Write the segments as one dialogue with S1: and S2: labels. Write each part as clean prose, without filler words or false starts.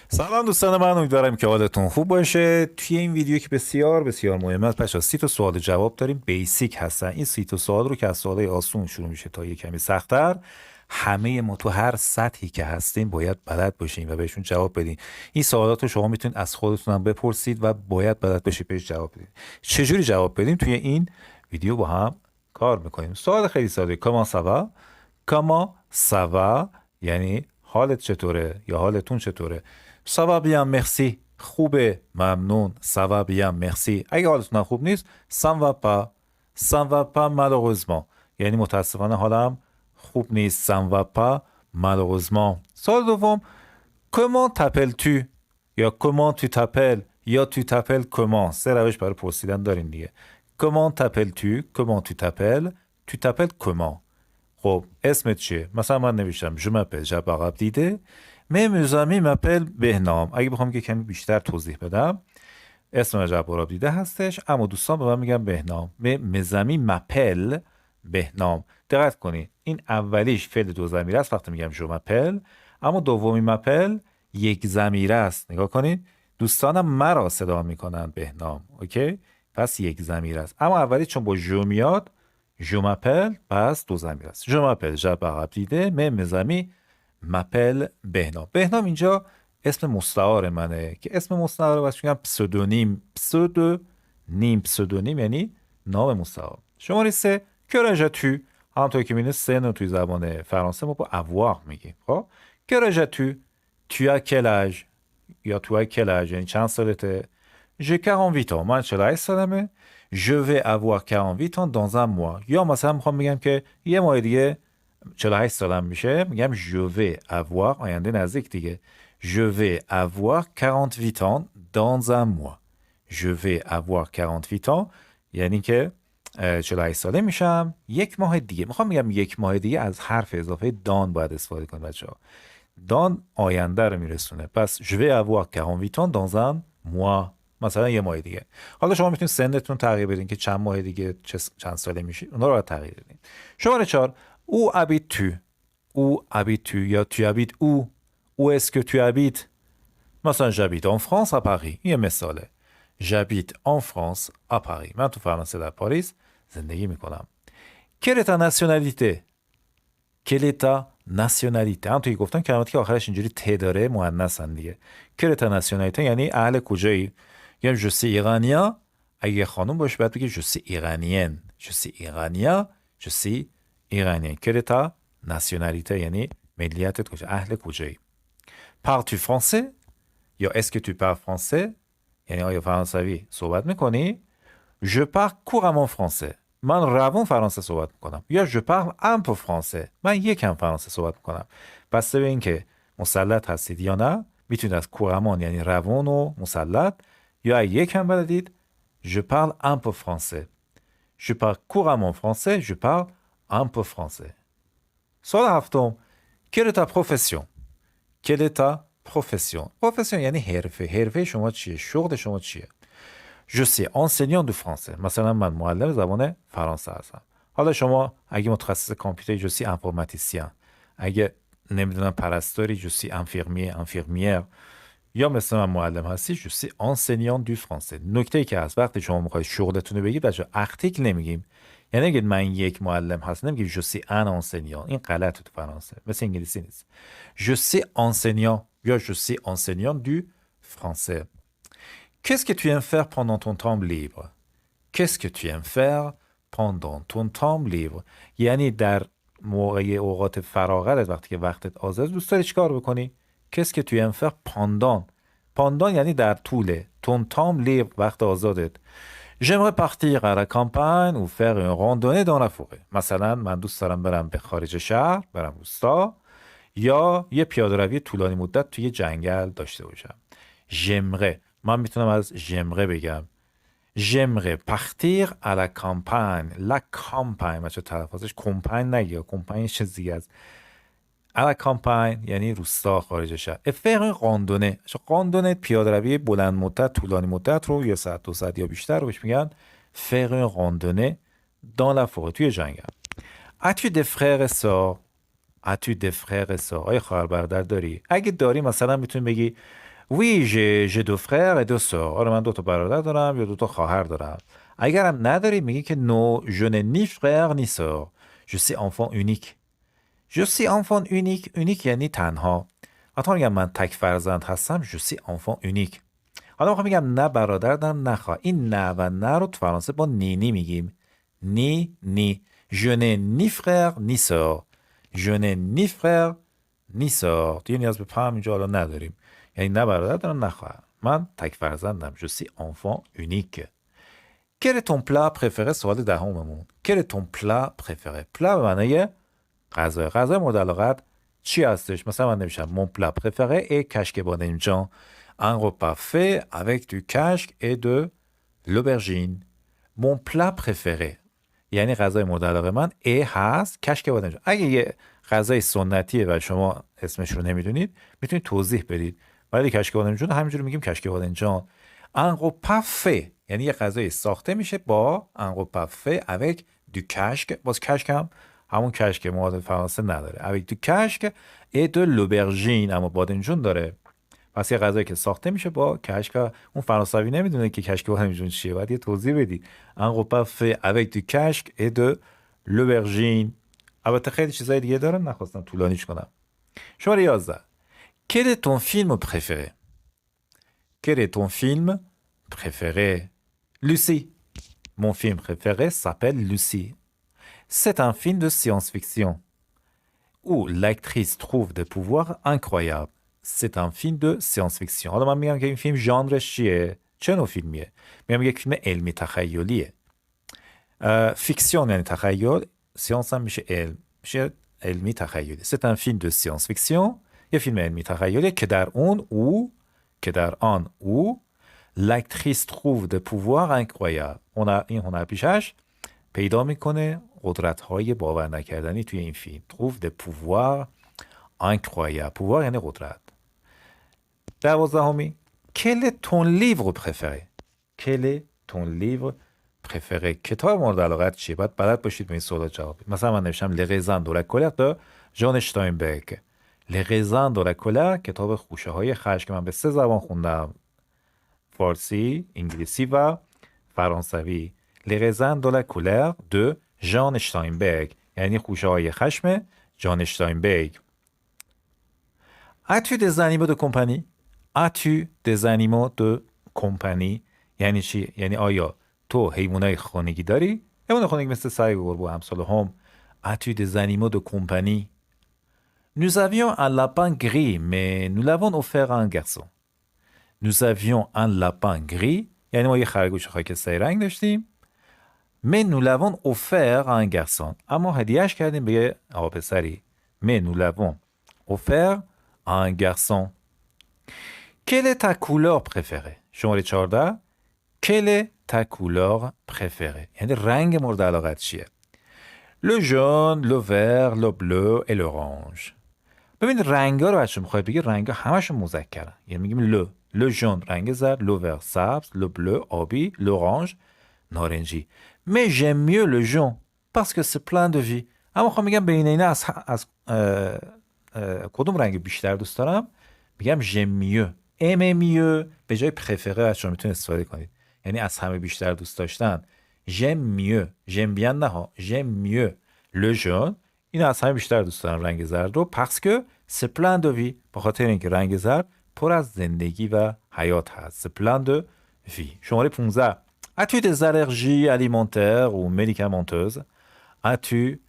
S1: سلام دوستان من، امیدوارم که حالتون خوب باشه. توی این ویدیو که بسیار بسیار مهمه، بچه‌ها 30 تا سوال جواب داریم، بیسیک هستن. این 30 تا سوال رو که از سوالای آسون شروع میشه تا یه کمی سخت‌تر، همه ما تو هر سطحی که هستیم باید بلد باشیم و بهشون جواب بدین. این سوالات رو شما میتونید از خودتون هم بپرسید و باید بلد باشید بهش جواب بدید. چجوری جواب بدیم؟ توی این ویدیو با هم کار میکنیم. سوال خیلی ساده: کامان ساوا؟ کامان ساوا یعنی حالت چطوره یا حالتون چطوره. ساوا بیان مرسی، خوبه، ممنون. ساوا بیان مرسی. اگه حالتون خوب نیست، سان و پا، سان و پا malheureusement یعنی متاسفانه حالم خوب نیست. سان و پا malheureusement. سوال دوم: comment t'appelles-tu یا comment tu t'appelles یا tu t'appelles comment. سه روش برای پرسیدن داریم دیگه. comment t'appelles-tu، comment tu t'appelles، tu t'appelles comment. خب اسمت چیه؟ مثلا من نوشتم je m'appelle جب عقب دیده. mais mes amis m'appellent بهنام. اگه بخوام که کمی بیشتر توضیح بدم، اسم جب عقب دیده هستش، اما دوستان به من میگن بهنام. mes amis m'appellent بهنام. دقت کنید این اولیش فعل دو ضمیره است وقتی میگم je m'appelle، اما دومی m'appelle یک ضمیره است. نگاه کنید دوستانم مرا صدا میکنن بهنام. اوکی، پس یک ضمیر است، اما اولی چون با جو میاد je m'appelle پس دو ضمیر است. je m'appelle جب عقب دیده، mes amis m'appellent بهنام. بهنام اینجا اسم مستعار منه که اسم مستعار واسه میگم پسودونیم. پسودونیم یعنی نام مستعار. شماره 3: que رجعتو. همونطور که می‌بینید سن رو توی زبان فرانسه ما با avoir میگیم. خب que رجعتو، tu as quel âge یا tu as quel âge یعنی چند سالته. j'ai 48 ans، من 48 سالمه. je vais avoir 48 ans dans un mois. یا مثلا میخوام بگم که یه ماه دیگه 48 سالم میشه، میگم je vais avoir، آینده نزدیک دیگه. je vais avoir 48 ans dans un mois. je vais avoir 48 ans یعنی که 48 ساله میشم یک ماه دیگه. میخوام بگم یک ماه دیگه، از حرف اضافه دان باید استفاده کنید بچه‌ها. دان آینده رو میرسونه. پس je vais avoir 48 ans dans un mois، مثلا یه ماه دیگه. حالا شما میتونید سنتون تغییر بدین که چند ماه دیگه چند ساله میشید، اونا رو باید تغییر بدین. شماره 4: où habites-tu؟ où habites-tu یا tu habites où؟ où est-ce que tu habites؟ مثلا j'habite en France à Paris. یه مثاله. j'habite en France à Paris. من تو فرانسه در پاریس زندگی میکنم. quelle est ta nationalité؟ quelle est ta nationalité؟ هم توی گفتن کلماتی که آخرش اینجوری ت داره مؤنثن دیگه. quelle est ta nationalité یعنی اهل کجایی؟ یعنی je suis iranien. اگه خانم باشه باید بگی je suis iranienne. je suis iranien، je suis iranien. quelle est ta nationalité یعنی ملیتت کجا، اهل کجایی. parles-tu français یا est-ce que tu parles français یعنی آیا فرانسوی صحبت میکنی؟ je parle couramment français. من روان فرانسه صحبت میکنم. یا je parle un peu français. من یکم فرانسه صحبت میکنم. بسته به این که مسلط هستید یا نه میتونید از couramment یعنی روان و مسلط، یا یکم بلدید je parle un peu français. je parle couramment français. je parle un peu français. سوال هفتم: quelle est ta profession؟ quelle est ta profession؟ profession یعنی حرفه. حرفه شما چیه؟ شغل شما چیه؟ je suis enseignant de français. مثلا من معلم زبان فرانسه هستم. حالا شما اگه متخصص کامپیوتر je suis informaticien. اگه نمیدونم پرستاری je suis infirmier infirmière. یا مثل من معلم هستی je suis enseignant du français. نکته ای که هست وقتی شما میخواید شغلتون رو بگید بچه‌ها ارتیکل نمیگیم. یعنی نگید من یک معلم هستم، نمیگید je suis un enseignant. این غلطه تو فرانسه، مثل انگلیسی نیست. je suis enseignant یا je suis enseignant du français. Qu'est-ce que tu aimes faire pendant ton temps libre؟ Qu'est-ce que tu aimes faire pendant ton temps libre؟ یعنی در اوقات فراغتت، وقتی که وقتت آزاد، دوست داری چیکار بکنی؟ Qu'est-ce que tu aimes faire pendant؟ pendant یعنی در طول. ton temps libre وقت آزادت. j'aimerais partir à la campagne ou faire une randonnée dans la forêt. مثلا من دوست دارم برم به خارج شهر، برم روستا، یا یه پیاده‌روی طولانی مدت توی جنگل داشته باشم. j'aimerais، من میتونم از j'aimerais بگم j'aimerais partir à la campagne. la campagne بچه تلفظش کمپاین نگی، کمپاین چه دیگه از à la campagne یعنی روستا خارج شهر. faire une randonnée، راندونه پیاده‌روی بلند مدت طولانی مدت رو یه ساعت دو ساعت یا بیشتر رو بهش میگن faire une randonnée dans la forêt توی جنگل. as-tu des frères et sœurs؟ as-tu des frères et sœurs؟ آیا خواهر برادر داری؟ اگه داری مثلا میتونی بگی Oui, j'ai deux frères et deux sœurs. آره من دو تا برادر دارم یا دو تا خواهر دارم. اگرم نداری میگی که no, je n'ai ni frère ni sœur. Je suis enfant unique. Je suis enfant unique. Unique یعنی تنها. حتی میگم من تک فرزند هستم. Je suis enfant unique. حالا میخوام میگم نه برادر دارم نه خواهر. این نه و نه رو تو فرانسه با نی میگیم. نی. Je n'ai ni frère ni sœur. Je n'ai ni frère ni sœur. دیگه نیاز به فهم اینجا حالا نداریم. یعنی نه برادر دارم نه خواهر. من تک فرزندم. Je suis enfant unique. Quel est ton plat préféré؟ سوال دهممون. Quel est ton plat préféré؟ plat به معنای غذای مورد علاقت چی هستش؟ مثلا من نمیشم mon plat préféré est کشک بادمجان. Un repas fait avec du casque et de l'aubergine. Mon plat préféré یعنی غذای مورد علاقه من هست کشک بادمجان. اگه یه غذای سنتیه و شما اسمش رو نمیدونید میتونید توضیح بدید. ولی کشک بادمجان همینجوری میگیم کشک بادمجان. Un repas fait یعنی یه غذای ساخته میشه با un repas fait avec du casque. باز کشک هم همون کشک ما فرانسه نداره. avec du casque et de l'aubergine اما بادمجان داره. پس یه غذایی که ساخته میشه با کشک. اون فرانسوی نمیدونه که کشک بادمجان چیه. باید یه توضیح بدید. un repas fait avec du casque et de l'aubergine. البته خیلی چیزای دیگه داره نخواستم طولانیش کنم. شماره 11. Quel est ton film préféré؟ Quel est ton film préféré؟ Lucie. Mon film préféré s'appelle Lucie. C'est un film de science-fiction où l'actrice trouve des pouvoirs incroyables. C'est un film de science-fiction. حالا من میگم که این فیلم ژانرش چیه؟ چه نوع فیلمیه؟ میگم یک فیلم علمی تخیلیه. فیکسیون یعنی تخیل، سیانس هم میشه علم، میشه علمی تخیلی. C'est un film de science-fiction. یه فیلم علمی تخیلیه که در آن او l'actrice trouve des pouvoirs incroyables. این هنرپیشش پیدا میکنه قدرت‌های باور نکردنی توی این فیلم. trouve des pouvoirs incroyables. pouvoir یعنی قدرت. 12. Quel est ton livre préféré؟ Quel est ton livre préféré؟ کتاب مورد علاقت چیه؟ باید بلد باشید به این سوالات جواب بدید. مثلا من نوشتم Les raisins de la colère de ژان اشتاینبرگ. Les raisins de la colère کتاب خوشه های خشم که من به 3 زبان خوندم. فارسی، انگلیسی و فرانسوی. Les raisins de la colère de ژان اشتاینبرگ یعنی خوشه های خشم ژان اشتاینبرگ. As-tu des animaux de compagnie؟ As-tu des animaux de compagnie یعنی چی؟ یعنی آیا تو حیوانای خانگی داری؟ حیوان خانگی مثل سگ و گربه و امثال هم. As-tu des animaux de compagnie؟ Nous avions un lapin gris mais nous l'avons offert à un garçon. Nous avions un lapin gris یعنی ما یه خرگوش خاکستری رنگ داشتیم. Mais nous l'avons offert à un garçon. اما هدیهش کردیم به یه آقا پسری. Mais nous l'avons offert à un garçon. Quelle est ta couleur préférée؟ شماره 14. Quelle est ta couleur préférée؟ یعنی رنگ مورد علاقت چیه؟ Le jaune, le vert, le bleu et l'orange. ببین رنگا رو بچه میخوای بگی رنگا همشون مذکرن. یعنی میگیم le jaune رنگ زرد، le vert سبز، le bleu آبی، l'orange نارنجی. Mais j'aime mieux le jaune parce que c'est plein de vie. اما میخوام میگم بین اینا از کدوم رنگ بیشتر دوست دارم؟ میگم j'aime mieux. aimer mieux به جای préférer بچه‌ها میتونید استفاده کنید. یعنی از همه بیشتر دوست داشتن. j'aime mieux. j'aime bien نه ها. j'aime mieux le jaune. اینو از همه بیشتر دوست دارم رنگ زرد رو. parce que c'est plein de vie. به خاطر اینکه رنگ زرد پر از زندگی و حیات هست. c'est plein de vie. شماره 15. As-tu des allergies alimentaires ou médicamenteuses؟ As-tu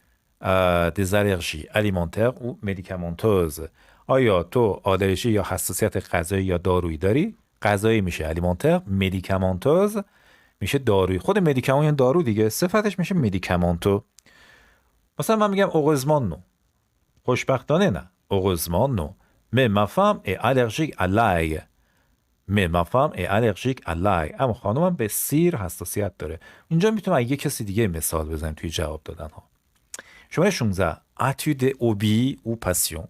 S1: des allergies alimentaires ou médicamenteuses؟ آیا تو آلرژی یا حساسیت غذایی یا دارویی داری؟ غذایی میشه alimentaire، médicamenteuse میشه دارویی. خود مدیکامون یعنی دارو دیگه، صفتش میشه médicamenteuse. مثلا من میگم heureusement non. خوشبختانه نه. heureusement non. Mais ma femme est allergique à l'ail. Mais ma femme est allergique à l'ail. اما خانمم به سیر حساسیت داره. اینجا میتونم اگه کسی دیگه مثال بزنم توی جواب دادن ها. شماره 16. As-tu des hobbies ou passions؟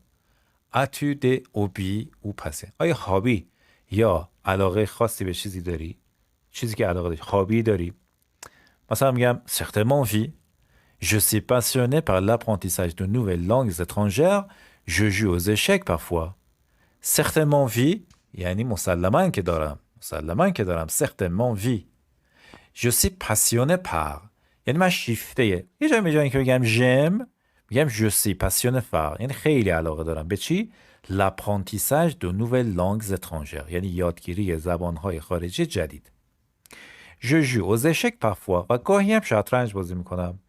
S1: As-tu des hobbies ou passions؟ آیا هابی یا علاقه خاصی به چیزی داری؟ چیزی که علاقه داری، هابی داری؟ مثلا میگم certainement oui. Je suis passionné par l'apprentissage de nouvelles langues étrangères. Je joue aux échecs parfois. Certainement oui. یعنی مسلماً که دارم. مسلماً که دارم. certainement oui. Je suis passionné par. یعنی من شیفته. یه جایی میجایی که بگم j'aime میگم je suis passionné par. یعنی خیلی علاقه دارم. به چی؟ l'apprentissage de nouvelles langues étrangères. یعنی یادگیری زبانهای خارجی جدید. Je joue aux échecs parfois. و گاهی هم شطرنج بازی میکنم.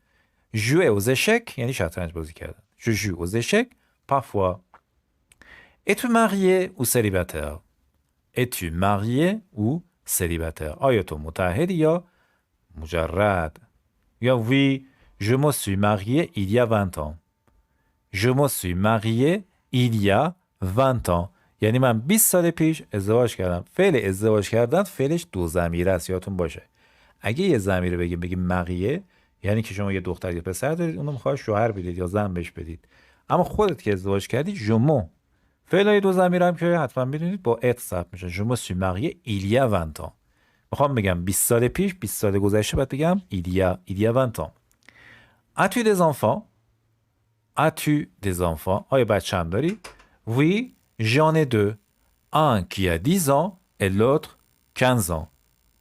S1: jouer aux échecs یعنی شطرنج بازی کردن. Je joue aux échecs parfois. Es-tu marié ou célibataire? Es-tu marié ou célibataire? آیا تو متعهدی یا مجرد؟ یا oui, je me suis marié il y a 20 ans. Je me suis marié il y a 20 ans. یعنی من 20 سال پیش ازدواج کردم. فعل ازدواج کردن فعلش دو ضمیره است، یادتون باشه. اگه یه ضمیره بگیم مریه، یعنی که شما یه دختر یا پسر دارید، اونو میخواد شوهر بدید یا زن بهش بدید. اما خودت که ازدواج کردی ژمو. فعلای دو ضمیره هم که حتما میدونید با ات ثبت میشه. Je me suis marié il y a 20 ans. میخوام بگم 20 سال پیش، 20 سال گذشته، باید بگم il y a 20 ans. As-tu des enfants? As-tu des enfants? آیا بچه هم داری؟ Oui, j'en ai deux. Un qui a 10 ans et l'autre 15 ans.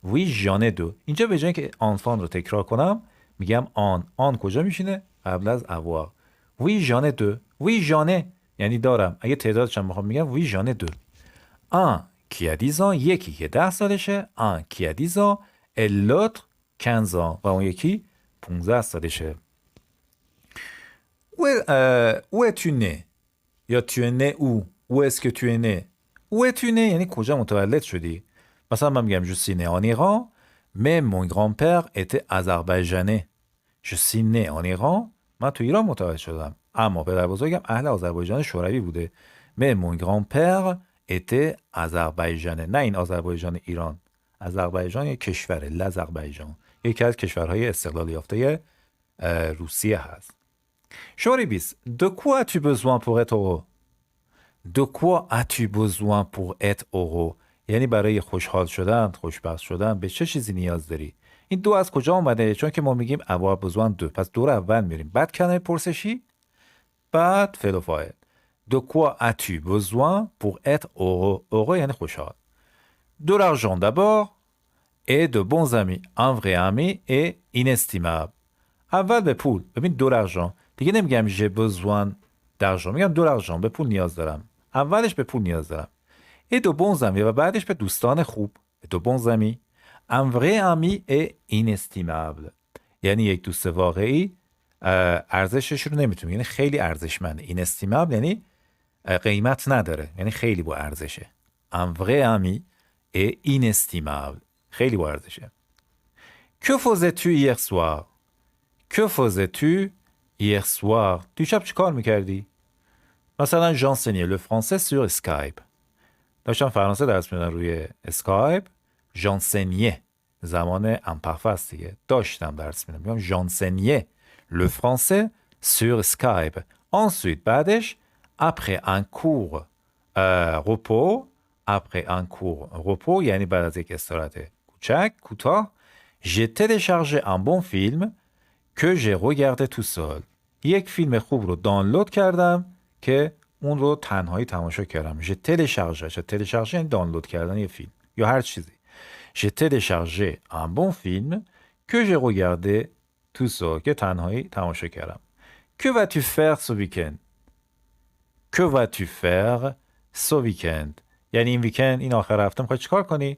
S1: Oui, j'en ai deux. اینجا به جای که enfant رو تکرار کنم میگم آن کجا میشینه؟ قبل از avoir. Oui, j'en ai deux. Oui, j'en ai یعنی دارم. اگه تعدادش هم میخوام میگم oui, j'en ai deux. Un qui a 10 ans یکی که 10 سالشه. Un qui a 10 ans et l'autre 15 ans و اون یکی 15 سالشه. Où es-tu né? یا tu es né où? Où est-ce que tu es né? Où es-tu né یعنی کجا متولد شدی؟ مثلا من میگم je suis né en Iran mais mon grand-père était azerbaïdjanais. Je suis né en Iran. من تو ایران متولد شدم اما پدر بزرگم اهل آذربایجان شوروی بوده. mais mon grand-père était azerbaïdjanais. نه این آذربایجان ایران. آذربایجان یک کشوره. لازربایجان یکی از کشورهای استقلال یافته روسیه هست. شماره 20. De quoi as-tu besoin pour être heureux? De quoi as-tu besoin pour être heureux? یعنی برای خوشحال شدن، خوشبخت شدن به چه چیزی نیاز داری؟ این دو از کجا اومده؟ چون که ما میگیم avoir besoin de. پس دو رو اول میریم. بعد کلمه پرسشی، بعد فعل و فاعل. De quoi as-tu besoin pour être heureux? heureux یعنی خوشحال. De l'argent d'abord et de bons amis. Un vrai ami est inestimable. اول به پول. ببین de l'argent. دیگه نمیگم j'ai besoin d'argent. میگم de l'argent. به پول نیاز دارم. اولش به پول نیاز دارم. et de bons amis و بعدش به دوستان خوب. et de bons amis. Un vrai ami est inestimable. یعنی یک دوست واقعی ارزشش رو نمیتونه. یعنی خیلی ارزشمنده. inestimable یعنی قیمت نداره. یعنی خیلی با ارزشه. Un vrai ami est inestimable. خیلی با ارزشه. Que faisais-tu hier soir? Que faisais-tu hier soir? دیشب چی کار میکردی؟ مثلا j'enseignais le français sur Skype. داشتم فرانسه درس میدادم روی اسکایپ. j'enseignais زمان امپرفه است دیگه. داشتم درس میدادم. میگم j'enseignais le français sur Skype. ensuite بعدش après un cours repos. après un cours repos یعنی بعد از یک استراحت کوتاه j'ai téléchargé un bon film que j'ai regardé tout seul. یک فیلم خوب رو دانلود کردم که اون رو تنهایی تماشا کردم. j'ai téléchargé یعنی دانلود کردن یه فیلم یا هر چیزی. j'ai téléchargé un bon film que j'ai regardé tout seul که تنهایی تماشا کردم. que vas-tu faire ce week-end? que vas-tu faire ce week-end? یعنی این ویکند، این آخر هفته میخوای چیکار کنی؟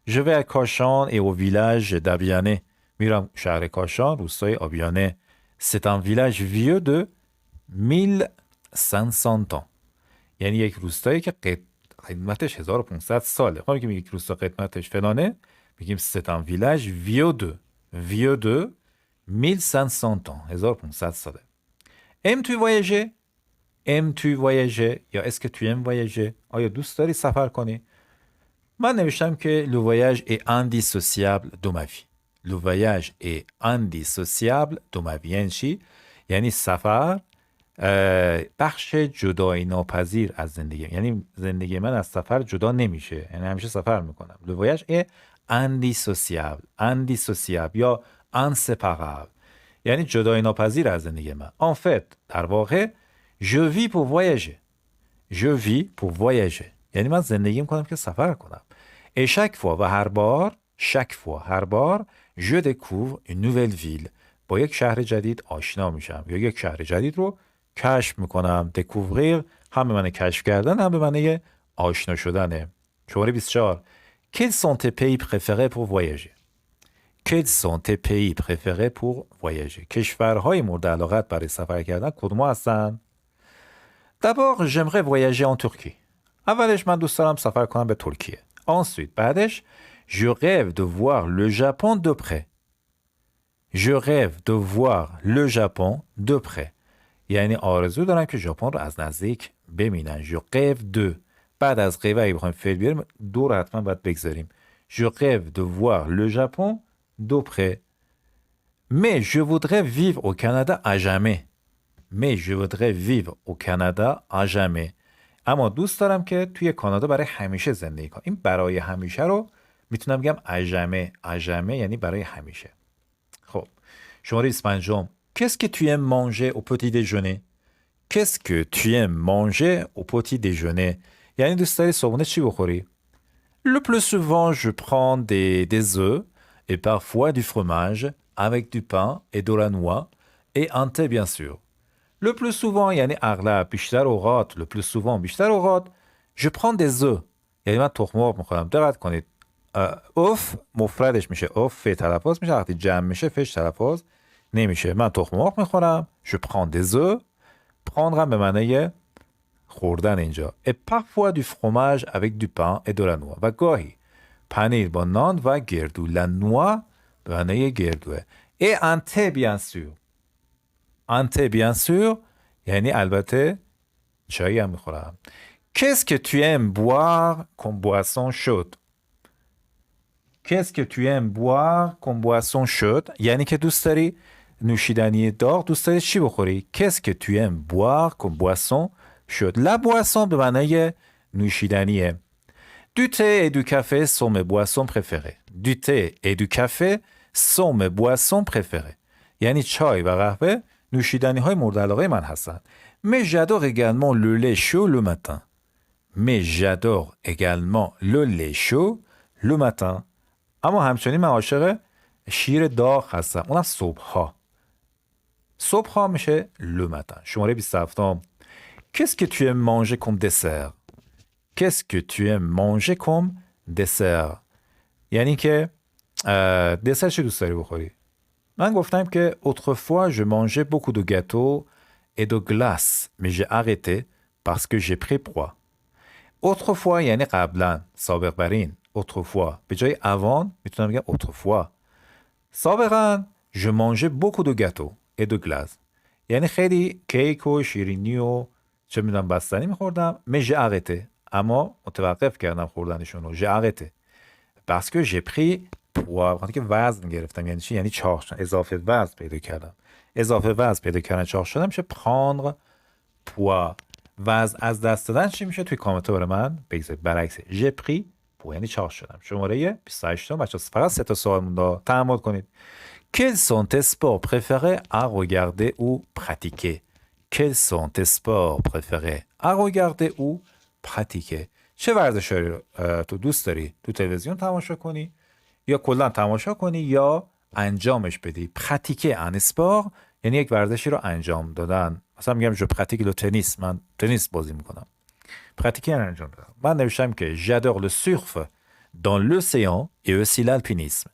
S1: je vais à Kashan et au village d'Abiane. میرم شهر کاشان، روستای آبیانه. c'est un village vieux de 1500 ans. یعنی یک روستایی که قدمتش 1500 ساله. خب که میگه یک روستا قدمتش فلانه، میگیم c'est un village vieux de 1500 ans. 1500 ساله. aimes-tu voyager? aimes-tu voyager یا est-ce que tu aimes voyager؟ آیا دوست داری سفر کنی؟ من نوشتم که le voyage est indissociable de ma vie. le voyage est indissociable de ma vie. یعنی چی؟ یعنی سفر بخش جدایی ناپذیر از زندگی. یعنی زندگی من از سفر جدا نمیشه. یعنی همیشه سفر میکنم. le voyage est indissociable یا inséparable. یعنی جدایی ناپذیر از زندگی من. en fait در واقع je vis pour voyager. je vis pour voyager. یعنی من زندگی میکنم که سفر کنم. Et chaque fois و هر بار je découvre une nouvelle ville. با یک شهر جدید آشنا میشم یا یک شهر جدید رو کشف میکنم. découvrir هم به معنی کشف کردن هم به معنی آشنا شدنه. شماره 24. Quels sont tes pays préférés pour voyager? Quels sont tes pays préférés pour voyager? کشورهای مورد علاقت برای سفر کردن کدوم هستن؟ D'abord, j'aimerais voyager en Turquie. اولش من دوست دارم سفر کنم به ترکیه. Ensuite, بعدش je rêve de voir le Japon de près. Je rêve de voir le Japon de près. یعنی آرزو دارم که ژاپن رو از نزدیک ببینم. Je rêve de. بعد از rêve اگه بخوایم فعل بیاریم دو رو حتما باید بگذاریم. Je rêve de voir le Japon de près. Mais je voudrais vivre au Canada à jamais. Mais je voudrais vivre au Canada à jamais. اما دوست دارم که توی کانادا برای همیشه زندگی کنم. این برای همیشه رو میتونم بگم à jamais. À jamais یعنی برای همیشه. خب شماره 25. Qu'est-ce que tu aimes manger au petit déjeuner? Qu'est-ce que tu aimes manger au petit déjeuner? یعنی دوست داری صبحونه چی بخوری؟ Le plus souvent je prends des œufs et parfois du fromage avec du pain et de la noix et un thé bien sûr. Le plus souvent یعنی اغلب بیشتر اوقات le plus souvent بیشتر اوقات je prends des œufs یعنی من تخم مرغ میخورم. دقت کنید اوف مفردش میشه اوف ف تلفظ میشه وقتی جمع میشه فش تلفظ نمیشه. من تخم مرغ میخورم je prends des œufs prendre به معنی خوردن اینجا et parfois du fromage avec du pain et de la noix و گاهی پنیر با نان و گردو. la noix به معنی گردوه. et un thé bien sûr. un thé bien sûr یعنی البته چایی هم میخورم. Qu'est-ce que tu aimes boire comme boisson chaude? Qu'est-ce que tu aimes boire comme boisson chaude یعنی که دوست داری نوشیدنی داغ دوست داری چی بخوری؟ Qu'est-ce que tu aimes boire comme boisson chaude? La boisson به معنی نوشیدنیه. Du thé et du café sont mes boissons préférées. Du thé et du café sont mes boissons préférées. یعنی چای و قهوه نوشیدنی های مورد علاقه من هستن. Mais j'adore également le lait chaud le matin. Mais j'adore également le lait chaud le matin. اما همچنین من عاشق شیر داغ هستم. اونم صبحها. صبحها میشه le matin. شماره 27. Qu'est-ce que tu aimes manger comme dessert? Qu'est-ce que tu aimes manger comme dessert? یعنی که دسر چی دوست داری بخوری؟ من گفتم که autrefois je mangeais beaucoup de gâteaux et de glace mais j'ai arrêté parce que j'ai pris poids. autrefois یعنی قبلا سابق بر این. autrefois به جای avant میتونم بگم autrefois. سابقا je mangeais beaucoup de gâteaux et de glace یعنی خیلی کیک و شیرینی و چه میدونم بستنی میخوردم. mais j'ai arrêté اما متوقف کردم خوردنشون رو. j'ai arrêté parce que j'ai pris وقتی که وزن گرفتم یعنی چی؟ یعنی چاق شدم. اضافه وزن پیدا کردم. اضافه وزن پیدا کردن چاق شدم میشه prendre poids. وزن از دست دادن چی میشه؟ توی کامنت برای من بگذارید. برعکس j'ai pris poids یعنی چاق شدم. شماره 28. بچه‌ها فقط 3 تا سوال مونده. تأمل کنید. Quels sont tes sports préférés à regarder ou pratiquer? Quels sont tes sports préférés à regarder ou pratiquer? چه ورزشی رو تو دوست داری تو تلویزیون تماشا کنی یا کلا تماشا کنی یا انجامش بدی؟ پراتیکه ان اسپور یعنی یک ورزشی رو انجام دادن. مثلا میگم جو پراتیک لو تنیس، من تنیس بازی میکنم. پراتیکه انجام دادن. من نوشتم که j'adore le surf dans l'océan et aussi l'alpinisme.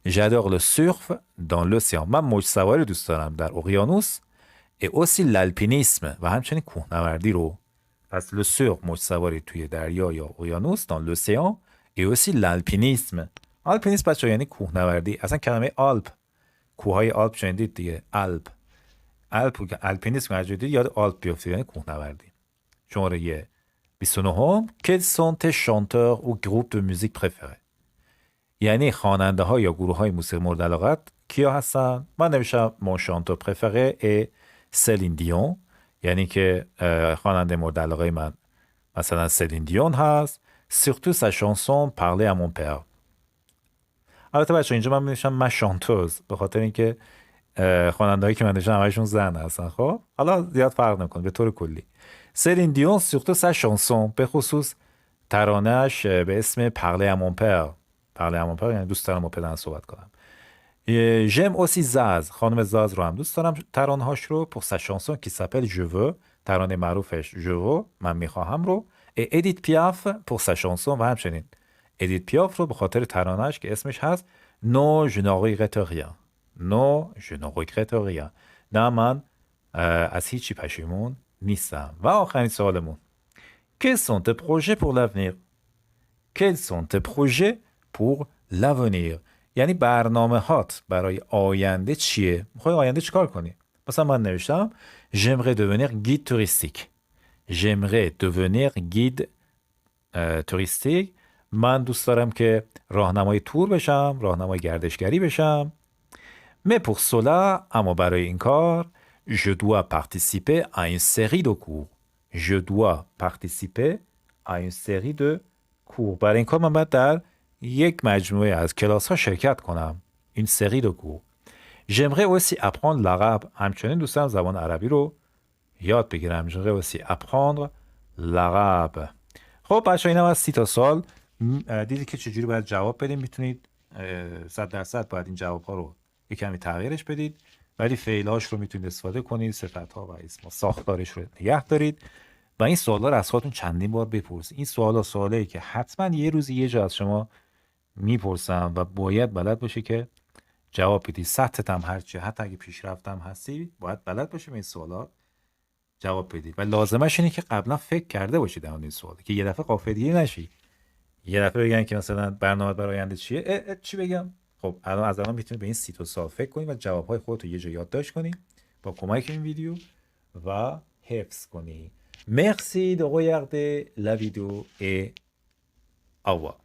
S1: j'adore le surf dans l'océan. من موج سواری دوست دارم در اقیانوس et aussi l'alpinisme و همچنین کوهنوردی رو. پس le surf موج سواری توی دریا یا اقیانوس dans l'océan et aussi l'alpinisme. آلپینیسم بچه یعنی کوهنوردی. اصلا کلمه آلپ کوههای آلپ شنیدید دیگه. الپینیسم اگه دید یاد آلپ بیافتید یعنی کوهنوردی. شماره 29. Quels sont tes chanteurs ou groupes de musique préférés? یعنی خواننده ها یا گروه های موسیقی مورد علاقت کیا هستن؟ من نمیشم mon chanteur préféré et Céline Dion یعنی که خواننده مورد علاقه من مثلا سلین دیون هست. surtout sa chanson Parler à mon père. البته بچه اینجا من می‌نویسم ما شانتوز به خاطر اینکه خواننده‌هایی که من نوشتم همشون زن هستن. خب حالا زیاد فرق نمی‌کنه به طور کلی. سلین دیون surtout sa chanson به خصوص ترانهش به اسم پرله امونپر. پرله امونپر یعنی دوست دارم با پدرم صحبت کنم. ژم اوسی زاز، خانم زاز رو هم دوست دارم ترانه‌هاش رو. pour sa chanson qui s'appelle Je veux، ترانه معروفش Je veux، من میخواهم رو. ادیت پیاف pour sa chanson، و همچنین ادیت پیاف رو به خاطر ترانه‌اش که اسمش هست No je ne regrette rien. No je ne regrette rien. نه من از هیچی پشیمون نیستم. و آخرین سوالمون، Quels sont tes projets pour l'avenir؟ Quels sont tes projets pour l'avenir؟ یعنی برنامه هات برای آینده چیه؟ میخوای آینده چیکار کنی؟ مثلا من نوشتم J'aimerais devenir guide touristique. J'aimerais devenir guide touristique. من دوست دارم که راهنمای تور بشم، راهنمای گردشگری بشم. Mais pour cela، اما برای این کار Je dois participer à une série de cours. Je dois participer à une série de cours. برای این کار من باید در یک مجموعه از کلاس ها شرکت کنم. Une série de cours. J'aimerais aussi apprendre l'arabe. همچنین دوست دارم زبان عربی رو یاد بگیرم. J'aimerais aussi apprendre l'arabe. خب بچه ها، اینم از 30 تا سال. دیدید که چجوری باید جواب بدیم. میتونید 100% باید این جواب ها رو یک کمی تغییرش بدید، ولی فعلاش رو میتونید استفاده کنید، صفت‌ها و اسم‌ها، ساختارش رو نگه دارید و این سوالا رو از خودتون چندین بار بپرسید. این سوالایی که حتما یه روزی یه جا از شما میپرسم و باید بلد باشه که جواب بدید. سطحت هم هرچی، حتی اگه پیشرفتم هستی، باید بلد باشه به این سوالا جواب بدید و لازمش اینه که قبلا فکر کرده باشید در این سوالا، که یه دفعه غافلگیر نشی. یه دفعه بگن که مثلا برنامه برای آینده چیه، چی بگم؟ خب از الان میتونید به این 30 تا سوال فکر کنید و جوابهای خودت رو یه جا یادداشت کنید با کمک این ویدیو و حفظ کنید. Merci de regarder la vidéo et au revoir.